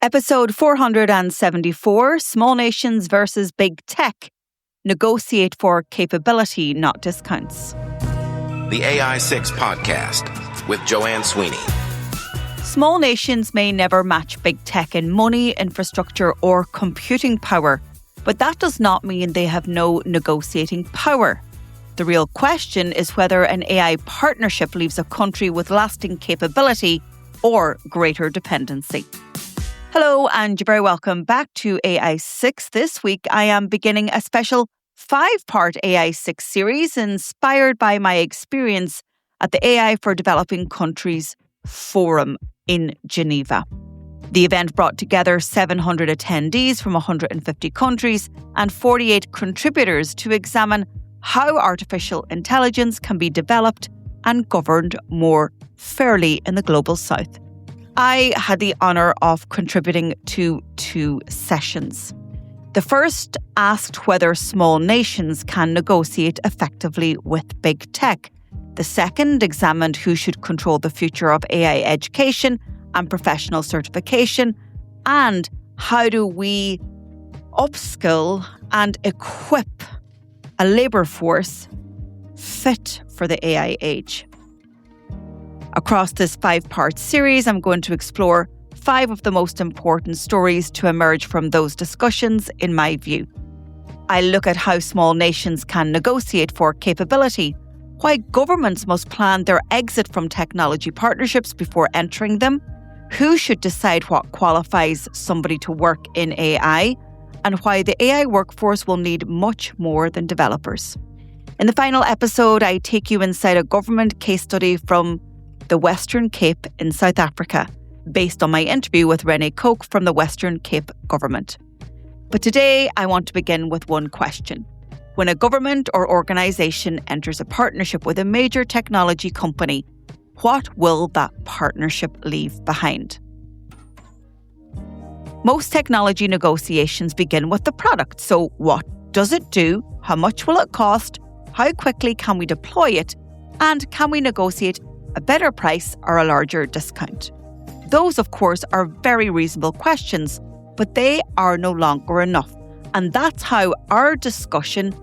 Episode 474, Small Nations versus Big Tech. Negotiate for capability, not discounts. The AI6 Podcast with Joanne Sweeney. Small nations may never match big tech in money, infrastructure or computing power, but that does not mean they have no negotiating power. The real question is whether an AI partnership leaves a country with lasting capability or greater dependency. Hello, and you're very welcome back to AI6. This week, I am beginning a special 5-part AI6 series inspired by my experience at the AI for Developing Countries Forum in Geneva. The event brought together 700 attendees from 150 countries and 48 contributors to examine how artificial intelligence can be developed and governed more fairly in the global south. I had the honour of contributing to 2 sessions. The first asked whether small nations can negotiate effectively with big tech. The second examined who should control the future of AI education and professional certification, and how do we upskill and equip a labour force fit for the AI age. Across this 5-part series, I'm going to explore 5 of the most important stories to emerge from those discussions, in my view. I look at how small nations can negotiate for capability, why governments must plan their exit from technology partnerships before entering them, who should decide what qualifies somebody to work in AI, and why the AI workforce will need much more than developers. In the final episode, I take you inside a government case study from the Western Cape in South Africa, based on my interview with Renee Koch from the Western Cape government. But today, I want to begin with one question. When a government or organisation enters a partnership with a major technology company, what will that partnership leave behind? Most technology negotiations begin with the product. So what does it do? How much will it cost? How quickly can we deploy it? And can we negotiate a better price or a larger discount? Those, of course, are very reasonable questions, but they are no longer enough. And that's how our discussion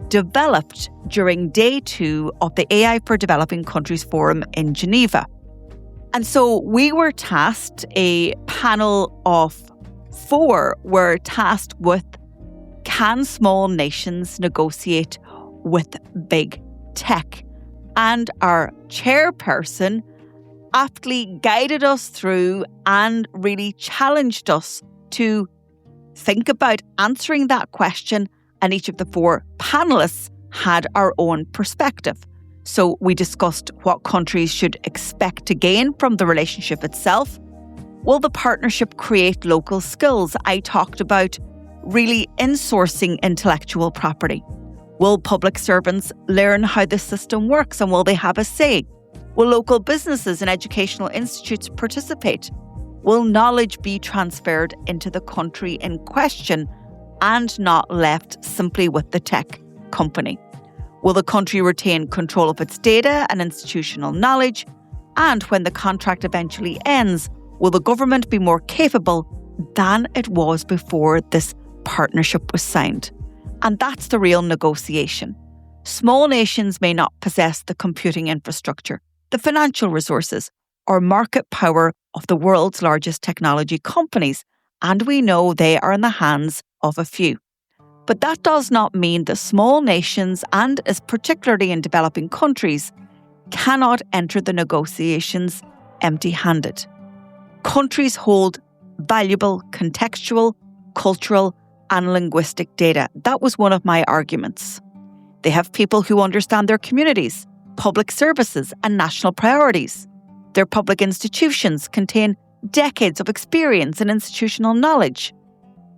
developed during day 2 of the AI for Developing Countries Forum in Geneva. And so we were tasked, a panel of 4 were tasked with, can small nations negotiate with big tech? And our chairperson aptly guided us through and really challenged us to think about answering that question, and each of the 4 panelists had our own perspective. So we discussed what countries should expect to gain from the relationship itself. Will the partnership create local skills? I talked about really insourcing intellectual property. Will public servants learn how the system works, and will they have a say? Will local businesses and educational institutes participate? Will knowledge be transferred into the country in question and not left simply with the tech company? Will the country retain control of its data and institutional knowledge? And when the contract eventually ends, will the government be more capable than it was before this partnership was signed? And that's the real negotiation. Small nations may not possess the computing infrastructure, the financial resources, or market power of the world's largest technology companies, and we know they are in the hands of a few. But that does not mean that small nations, and as particularly in developing countries, cannot enter the negotiations empty-handed. Countries hold valuable contextual, cultural, and linguistic data. That was one of my arguments. They have people who understand their communities, public services, and national priorities. Their public institutions contain decades of experience and institutional knowledge.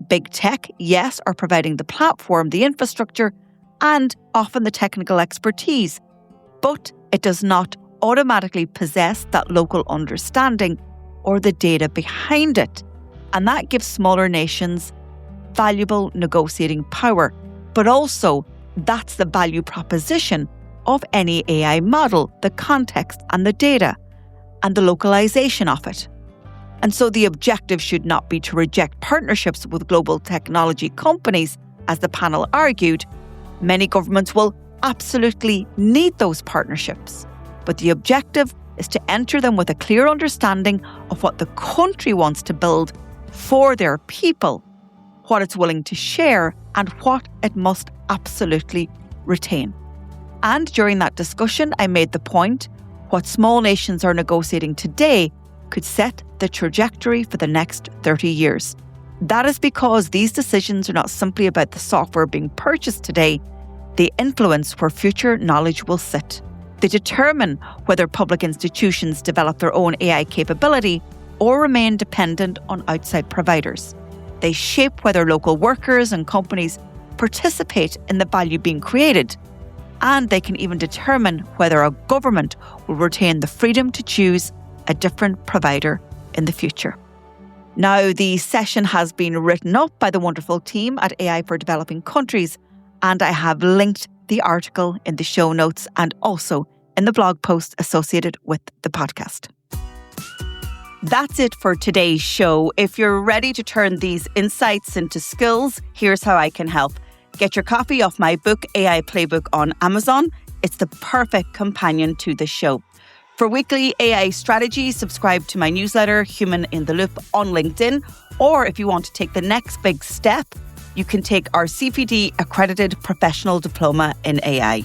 Big tech, yes, are providing the platform, the infrastructure, and often the technical expertise, but it does not automatically possess that local understanding or the data behind it. And that gives smaller nations valuable negotiating power. But also, that's the value proposition of any AI model, the context and the data, and the localization of it. And so the objective should not be to reject partnerships with global technology companies, as the panel argued. Many governments will absolutely need those partnerships, but the objective is to enter them with a clear understanding of what the country wants to build for their people, what it's willing to share, and what it must absolutely retain. And during that discussion, I made the point, what small nations are negotiating today could set the trajectory for the next 30 years. That is because these decisions are not simply about the software being purchased today. They influence where future knowledge will sit. They determine whether public institutions develop their own AI capability or remain dependent on outside providers. They shape whether local workers and companies participate in the value being created. And they can even determine whether a government will retain the freedom to choose a different provider in the future. Now, the session has been written up by the wonderful team at AI for Developing Countries, and I have linked the article in the show notes and also in the blog post associated with the podcast. That's it for today's show. If you're ready to turn these insights into skills, here's how I can help. Get your copy of my book, AI Playbook, on Amazon. It's the perfect companion to the show. For weekly AI strategy, subscribe to my newsletter, Human in the Loop, on LinkedIn. Or if you want to take the next big step, you can take our CPD accredited professional diploma in AI.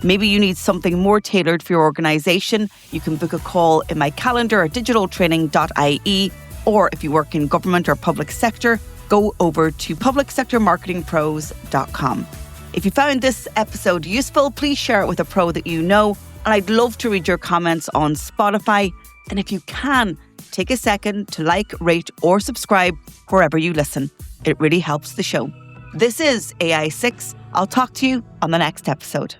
Maybe you need something more tailored for your organisation. You can book a call in my calendar at digitaltraining.ie. Or if you work in government or public sector, go over to publicsectormarketingpros.com. If you found this episode useful, please share it with a pro that you know. And I'd love to read your comments on Spotify. And if you can, take a second to like, rate, or subscribe wherever you listen. It really helps the show. This is AI6. I'll talk to you on the next episode.